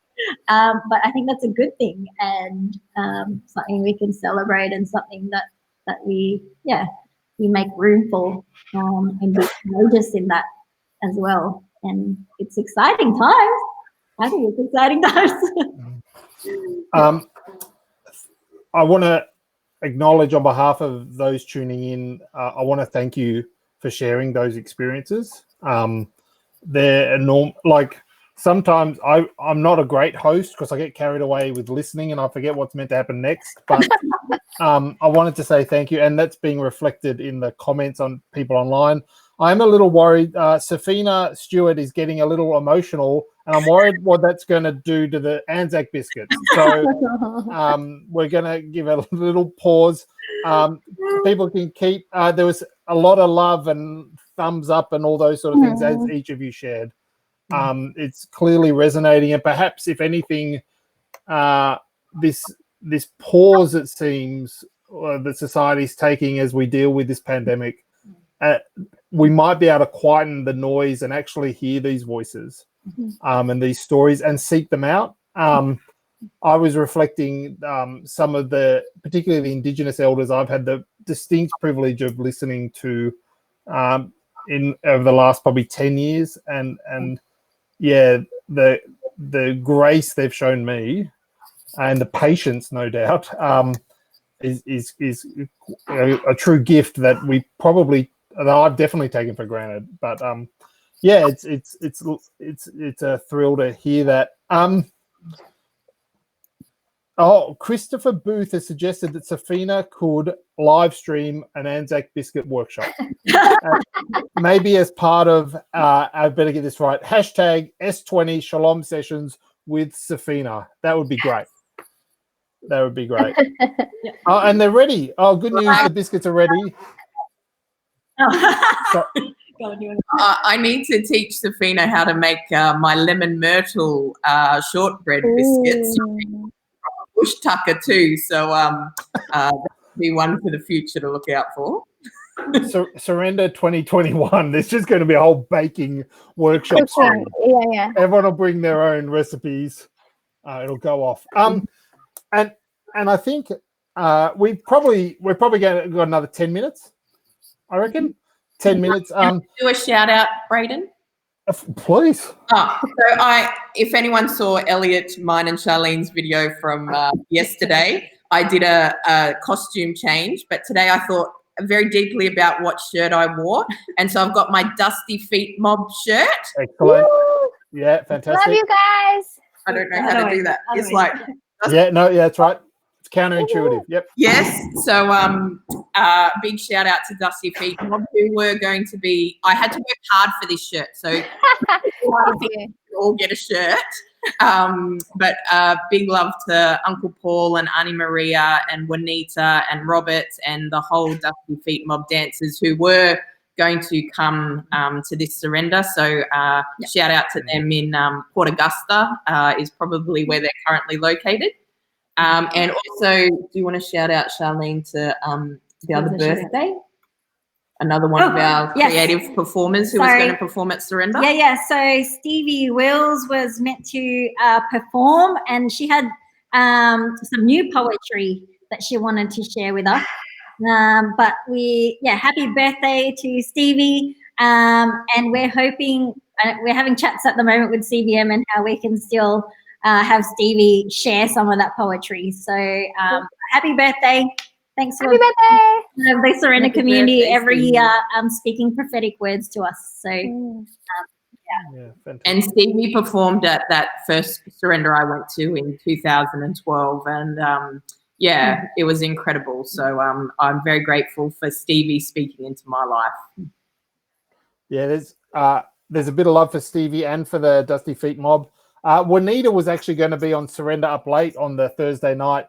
I think that's a good thing, and something we can celebrate, and something that we make room for, and be courageous in that as well. And it's exciting times. I think it's exciting times. I want to acknowledge on behalf of those tuning in, I want to thank you for sharing those experiences. They're enormous. Like, sometimes I'm not a great host because I get carried away with listening and I forget what's meant to happen next. But I wanted to say thank you, and that's being reflected in the comments on people online. I'm a little worried. Safina Stewart is getting a little emotional, and I'm worried what that's going to do to the Anzac biscuits. So we're going to give a little pause. People can keep. There was a lot of love and thumbs up and all those sort of things as each of you shared. It's clearly resonating, and perhaps, if anything, this pause, it seems, that society's taking as we deal with this pandemic, we might be able to quieten the noise and actually hear these voices and these stories and seek them out. I was reflecting some of particularly the Indigenous elders I've had the distinct privilege of listening to over the last probably 10 years, and the grace they've shown me and the patience, no doubt, is a true gift that I've definitely taken for granted. But it's a thrill to hear that. Christopher Booth has suggested that Safina could live stream an Anzac biscuit workshop. Maybe as part of, I better get this right, hashtag S20 Shalom sessions with Safina. That would be great. That would be great. And they're ready. Oh, good news, the biscuits are ready. So, I need to teach Safina how to make my lemon myrtle shortbread biscuits. Bush tucker too, so that'll be one for the future to look out for. Surrender 2021. There's just going to be a whole baking workshop. Yeah. Everyone will bring their own recipes. It'll go off. And I think we're probably got another 10 minutes. I reckon 10 minutes. Do a shout out, Braden. Please. If anyone saw Elliot, mine and Charlene's video from yesterday, I did a costume change, but today I thought very deeply about what shirt I wore, and so I've got my Dusty Feet Mob shirt. Excellent. Yeah, fantastic. Love you guys. I don't know how to do that. It's like that's right. It's counterintuitive. Yep. Yes. So big shout out to Dusty Feet Mob, who were going to be. I had to work hard for this shirt, so all get a shirt. But big love to Uncle Paul and Auntie Maria and Juanita and Robert and the whole Dusty Feet Mob dancers who were going to come to this surrender. So shout out to them in Port Augusta is probably where they're currently located. And also, do you want to shout out, Charlene, to the other birthday? Another one of our creative performers who was going to perform at Surrender? Yeah. So Stevie Wills was meant to perform, and she had some new poetry that she wanted to share with us. But happy birthday to Stevie. And we're hoping, we're having chats at the moment with CBM and how we can still have Stevie share some of that poetry. So happy birthday. Thanks for Happy birthday! the Surrender Happy community birthday, every Stevie. year speaking prophetic words to us. So Yeah, fantastic. And Stevie performed at that first surrender I went to in 2012, and yeah, it was incredible. So I'm very grateful for Stevie speaking into my life. Yeah, there's a bit of love for Stevie and for the Dusty Feet mob. Juanita was actually going to be on Surrender Up Late on the Thursday night,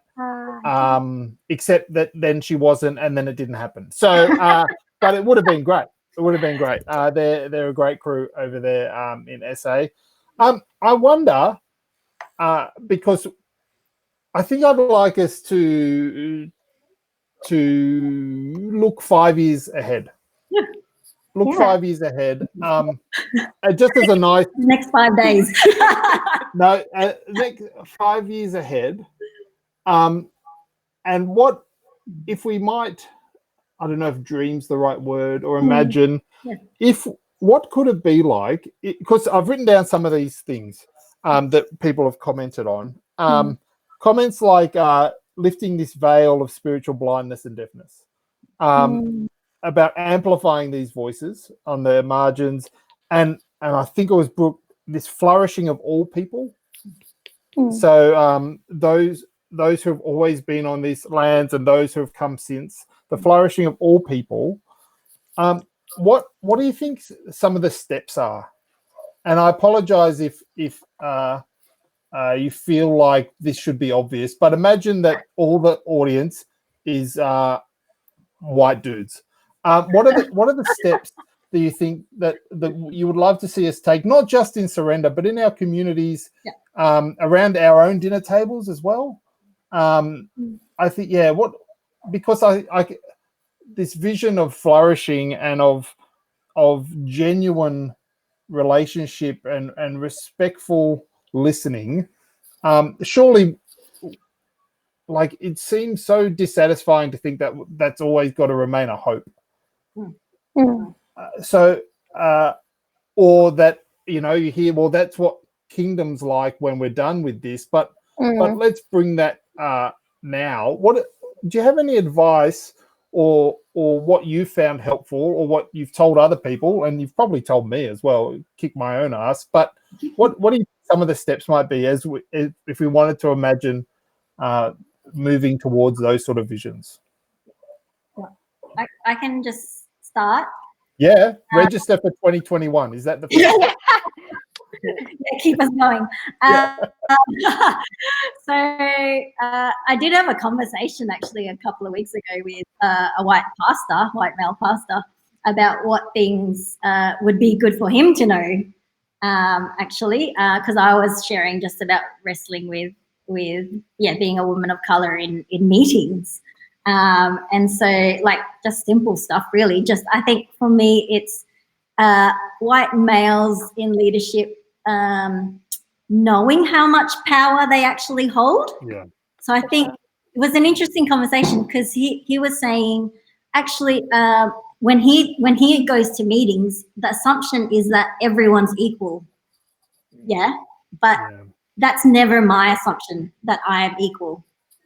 except that then she wasn't, and then it didn't happen. So, but it would have been great. It would have been great. They're a great crew over there in SA. I wonder, because I think I'd like us to look 5 years ahead. Yeah. Look Yeah. 5 years ahead. Just as a nice next 5 days. no, next 5 years ahead. And what if we might? I don't know if dream's the right word, or imagine if what could it be like? Because I've written down some of these things that people have commented on. Comments like lifting this veil of spiritual blindness and deafness, about amplifying these voices on the margins, and I think it was Brooke, this flourishing of all people. So those who have always been on these lands and those who have come since, the flourishing of all people. What do you think some of the steps are? And I apologize if you feel like this should be obvious, but imagine that all the audience is white dudes. What are the steps that you think that you would love to see us take, not just in Surrender, but in our communities, around our own dinner tables as well? I think, because I this vision of flourishing and of genuine relationship and respectful listening, surely, like, it seems so dissatisfying to think that that's always got to remain a hope. Or that, you hear, well, that's what kingdom's like when we're done with this, but let's bring that now. What do you have any advice or what you found helpful, or what you've told other people, and you've probably told me as well, kick my own ass, but what do you think some of the steps might be if we wanted to imagine moving towards those sort of visions? I can just start. Yeah, register for 2021. Is that the first? Keep us going. So I did have a conversation actually a couple of weeks ago with a white male pastor, about what things would be good for him to know, actually, because I was sharing just about wrestling with being a woman of color in meetings. And so, like, just simple stuff, really. Just, I think for me, it's white males in leadership knowing how much power they actually hold. Yeah. So I think it was an interesting conversation, because he was saying, actually, when he goes to meetings, the assumption is that everyone's equal. Yeah, but that's never my assumption, that I am equal.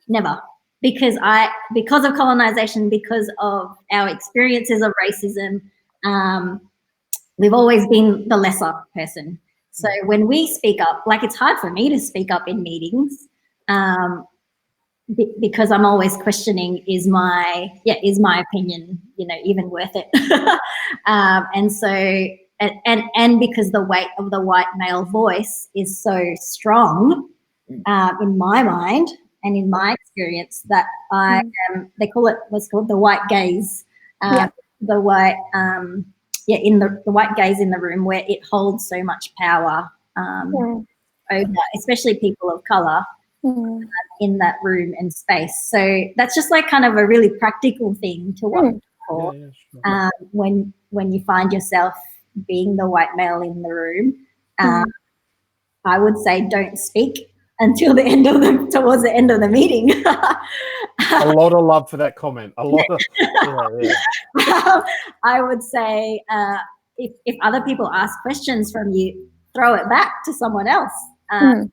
Never. Because of colonization, because of our experiences of racism, we've always been the lesser person. So when we speak up, like, it's hard for me to speak up in meetings, because I'm always questioning, is my opinion, even worth it? And so, and because the weight of the white male voice is so strong, in my mind and in my experience, that I am, they call it what's called the white gaze, the white, in the white gaze in the room, where it holds so much power over, especially people of color, in that room and space. So that's just like kind of a really practical thing to watch for. When you find yourself being the white male in the room, I would say don't speak until towards the end of the meeting. A lot of love for that comment. A lot of I would say if other people ask questions from you, throw it back to someone else, and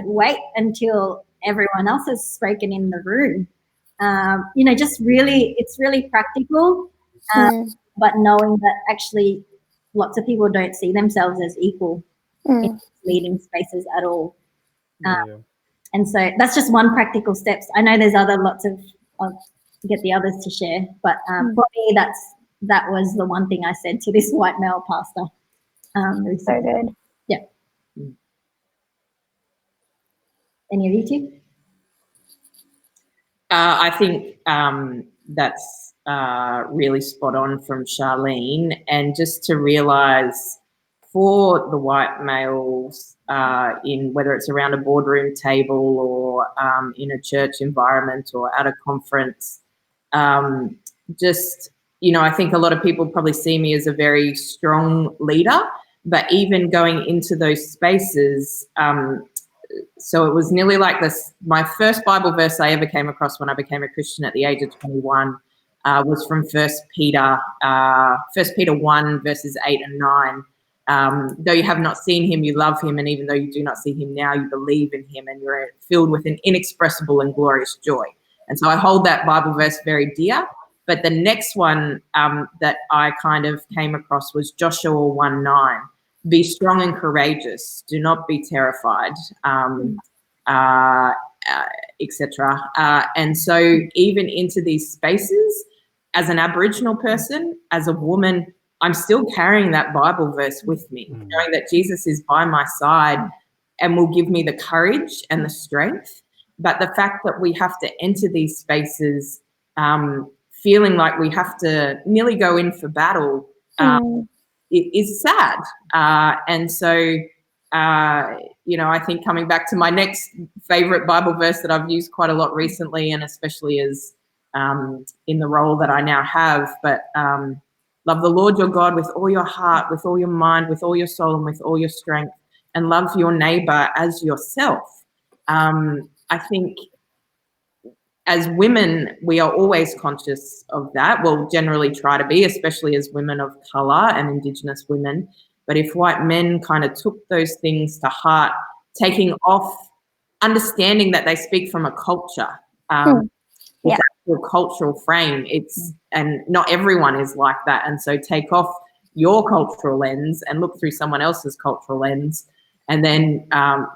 wait until everyone else has spoken in the room. Just really, it's really practical, but knowing that actually lots of people don't see themselves as equal in leading spaces at all. And so that's just one practical steps. I know there's lots of, I'll get the others to share, but for me, that was the one thing I said to this white male pastor. So good. Yeah. Any of you two? I think that's really spot on from Charlene, and just to realise for the white males in whether it's around a boardroom table or in a church environment or at a conference, I think a lot of people probably see me as a very strong leader, but even going into those spaces, so it was nearly like this. My first Bible verse I ever came across when I became a Christian at the age of 21 was from 1 Peter 1 verses 8 and 9. Though you have not seen him, you love him, and even though you do not see him now, you believe in him, and you're filled with an inexpressible and glorious joy. And so I hold that Bible verse very dear. But the next one that I kind of came across was Joshua 1:9. Be strong and courageous. Do not be terrified, etc. And so even into these spaces, as an Aboriginal person, as a woman, I'm still carrying that Bible verse with me, knowing that Jesus is by my side and will give me the courage and the strength. But the fact that we have to enter these spaces feeling like we have to nearly go in for battle, it is sad. And so, I think coming back to my next favorite Bible verse that I've used quite a lot recently, and especially as in the role that I now have, but love the Lord your God with all your heart, with all your mind, with all your soul, and with all your strength, and love your neighbor as yourself. I think as women, we are always conscious of that. We'll generally try to be, especially as women of colour and Indigenous women. But if white men kind of took those things to heart, taking off, understanding that they speak from a culture, it's a cultural frame. And not everyone is like that. And so take off your cultural lens and look through someone else's cultural lens. And then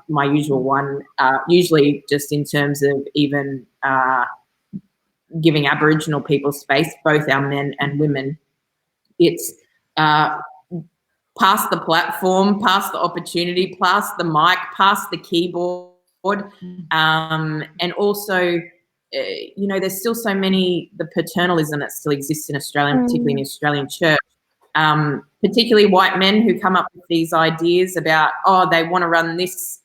my usual one, usually just in terms of even giving Aboriginal people space, both our men and women, it's pass the platform, pass the opportunity, pass the mic, pass the keyboard. And also, there's still so many, the paternalism that still exists in Australia, particularly in the Australian church. Particularly white men who come up with these ideas about, they want to run this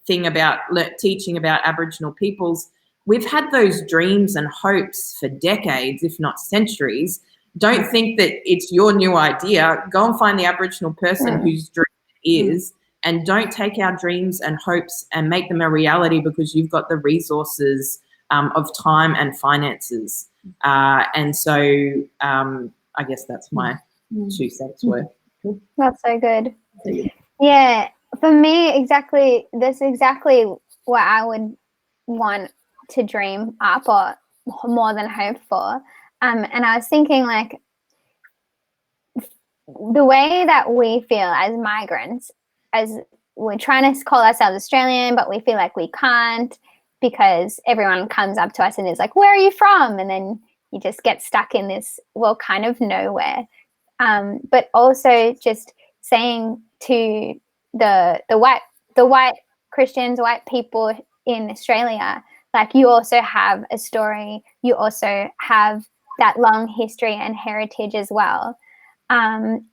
thing about teaching about Aboriginal peoples. We've had those dreams and hopes for decades, if not centuries. Don't think that it's your new idea. Go and find the Aboriginal person whose dream it is, and don't take our dreams and hopes and make them a reality because you've got the resources of time and finances. And so I guess that's my 2 cents worth. That's so good. Yeah, for me, that's exactly what I would want to dream up or more than hope for. And I was thinking, like, the way that we feel as migrants, as we're trying to call ourselves Australian, but we feel like we can't because everyone comes up to us and is like, where are you from? And then you just get stuck in this, kind of nowhere. But also just saying to the white Christians, white people in Australia, like, you also have a story, you also have that long history and heritage as well. And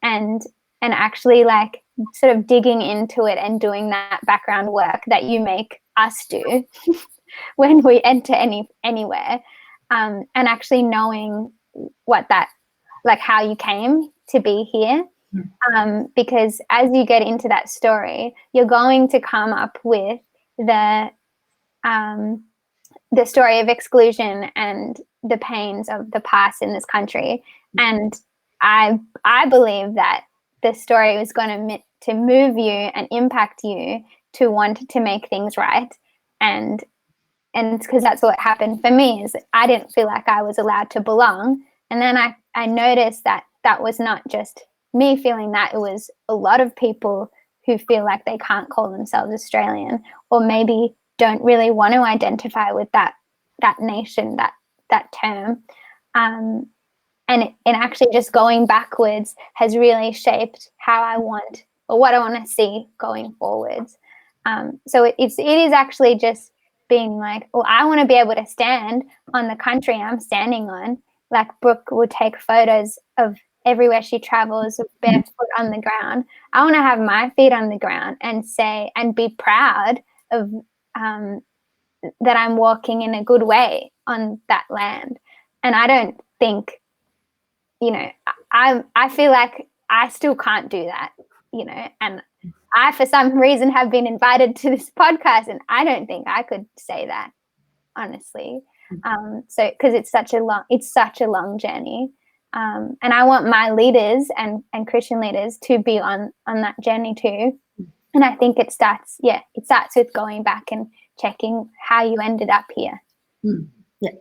actually, like, sort of digging into it and doing that background work that you make us do when we enter anywhere, and actually knowing what that, like, how you came to be here, because as you get into that story, you're going to come up with the story of exclusion and the pains of the past in this country. And I believe that the story is going to move you and impact you to want to make things right. And and because that's what happened for me, is I didn't feel like I was allowed to belong. And then I noticed that that was not just me feeling that, it was a lot of people who feel like they can't call themselves Australian, or maybe don't really want to identify with that nation, that term. And it actually just going backwards has really shaped how I want, or what I want to see going forwards. So it is actually just being like, well, I want to be able to stand on the country I'm standing on. Like Brooke would take photos of everywhere she travels barefoot on the ground. I want to have my feet on the ground and say, and be proud of that I'm walking in a good way on that land. And I don't think, I feel like I still can't do that, and I, for some reason, have been invited to this podcast, and I don't think I could say that, honestly. So, because it's such a long journey. And I want my leaders and Christian leaders to be on that journey too. And I think it starts with going back and checking how you ended up here. Yeah.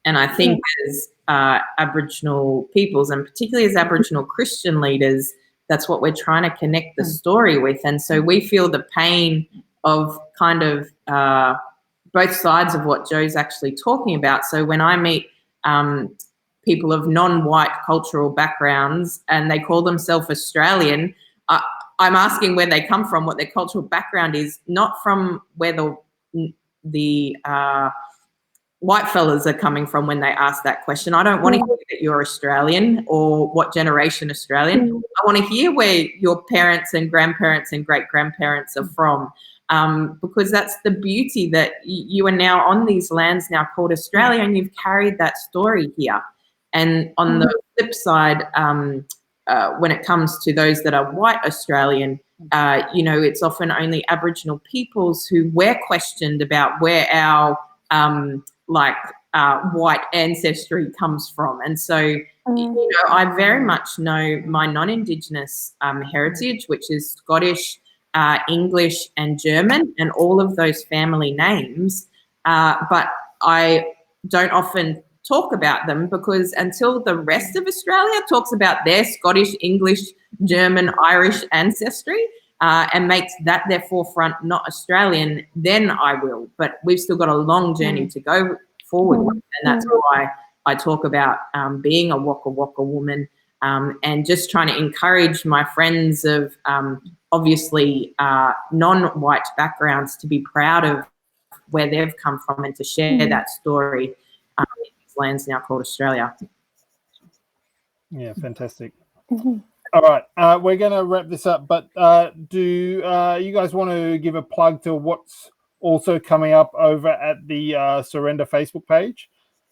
And I think as Aboriginal peoples, and particularly as Aboriginal Christian leaders, that's what we're trying to connect the story with. And so we feel the pain of kind of both sides of what Jo's actually talking about. So when I meet people of non-white cultural backgrounds and they call themselves Australian, I'm asking where they come from, what their cultural background is, not from where the white fellas are coming from when they ask that question. I don't want to hear that you're Australian or what generation Australian. I want to hear where your parents and grandparents and great-grandparents are from, because that's the beauty, that you are now on these lands now called Australia, and you've carried that story here. And on the flip side, when it comes to those that are white Australian, it's often only Aboriginal peoples who we're questioned about where our white ancestry comes from. And so, I very much know my non-Indigenous heritage, which is Scottish, English and German, and all of those family names. But I don't often talk about them, because until the rest of Australia talks about their Scottish, English, German, Irish ancestry, and makes that their forefront, not Australian, then I will. But we've still got a long journey to go forward with, and that's why I talk about being a Waka Waka woman, and just trying to encourage my friends of obviously non-white backgrounds to be proud of where they've come from and to share that story in these lands now called Australia. Yeah, fantastic. All right, we're going to wrap this up, but do you guys want to give a plug to what's also coming up over at the Surrender Facebook page?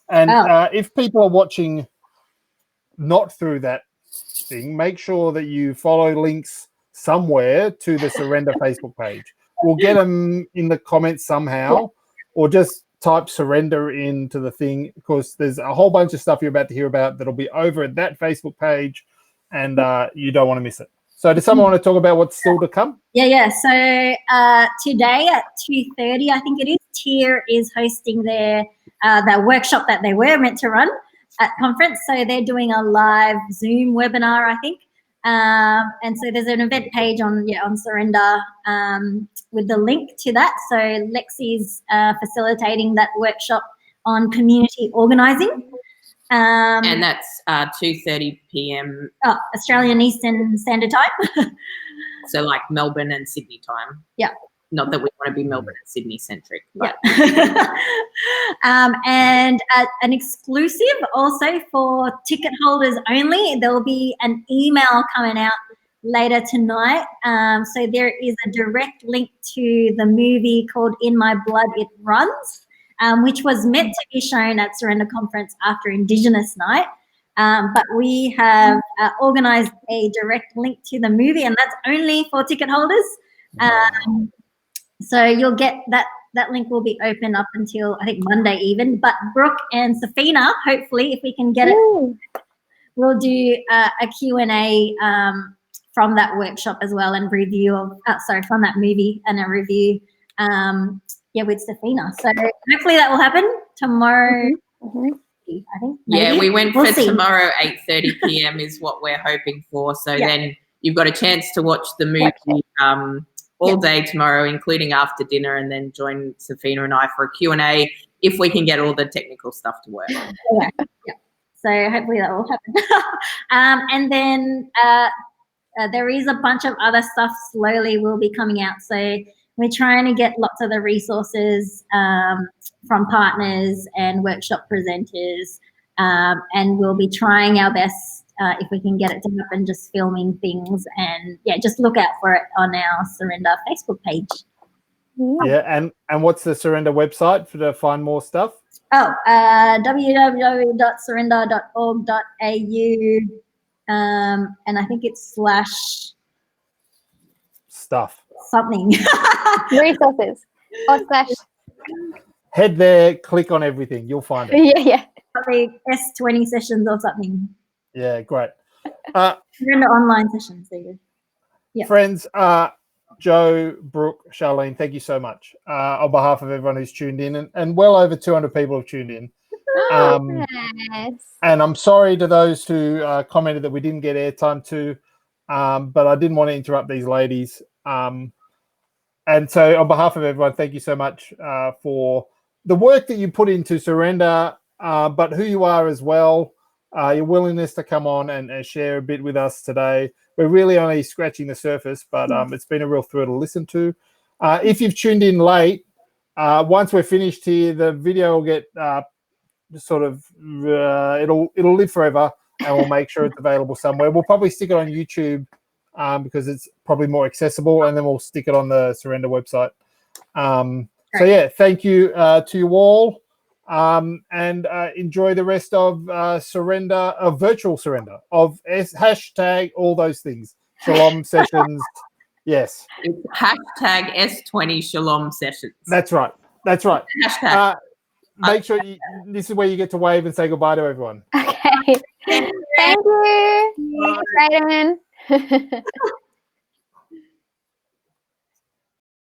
And if people are watching not through that thing, make sure that you follow links somewhere to the Surrender Facebook page. We'll get them in the comments somehow, or just type Surrender into the thing, because there's a whole bunch of stuff you're about to hear about that'll be over at that Facebook page, and you don't want to miss it. So does someone want to talk about what's still to come? Yeah. So today at 2:30, I think it is, Tier is hosting their workshop that they were meant to run at conference. So they're doing a live Zoom webinar, I think. And so there's an event page on Surrender with the link to that. So Lexi's facilitating that workshop on community organising. And that's 2:30 p.m. Australian Eastern Standard Time. So like Melbourne and Sydney time. Yeah. Not that we want to be Melbourne and Sydney centric. But. Yeah. And an exclusive also for ticket holders only. There will be an email coming out later tonight. So there is a direct link to the movie called In My Blood It Runs, which was meant to be shown at Surrender Conference after Indigenous Night. But we have organised a direct link to the movie, and that's only for ticket holders. So you'll get that link will be open up until I think Monday even. But Brooke and Safina, hopefully, if we can get it, we'll do a Q&A from that workshop as well, and review of from that movie, and a review with Safina. So hopefully that will happen tomorrow. Mhm. I think. Yeah, maybe. we went We'll for see. tomorrow 8:30 p.m. is what we're hoping for. So Yeah. then you've got a chance to watch the movie all day tomorrow, including after dinner, and then join Safina and I for a Q&A if we can get all the technical stuff to work. Yeah. So hopefully that will happen. And then there is a bunch of other stuff slowly will be coming out. So we're trying to get lots of the resources from partners and workshop presenters, and we'll be trying our best if we can get it to happen, just filming things, and just look out for it on our Surrender Facebook page. Yeah, and what's the Surrender website to find more stuff? Oh, www.surrender.org.au, and I think it's Stuff. /something. Resources. / Head there, click on everything. You'll find it. Yeah. Probably S20 sessions or something. Yeah, great. Surrender online sessions. There you go. Yeah. Friends, Joe, Brooke, Charlene, thank you so much on behalf of everyone who's tuned in, and well over 200 people have tuned in. Nice. And I'm sorry to those who commented that we didn't get airtime to, but I didn't want to interrupt these ladies. And so on behalf of everyone, thank you so much for the work that you put into Surrender, but who you are as well, your willingness to come on and share a bit with us today. We're really only scratching the surface, but it's been a real thrill to listen to. If you've tuned in late, once we're finished here, the video will get it'll live forever, and we'll make sure it's available somewhere. We'll probably stick it on YouTube because it's probably more accessible, and then we'll stick it on the Surrender website. So yeah, thank you to you all, and enjoy the rest of Surrender, of virtual Surrender, of hashtag all those things. Shalom sessions. Yes. It's hashtag S20 Shalom sessions. That's right. That's right. Hashtag. Make sure this is where you get to wave and say goodbye to everyone. Okay. Thank you. Thanks, Brayden.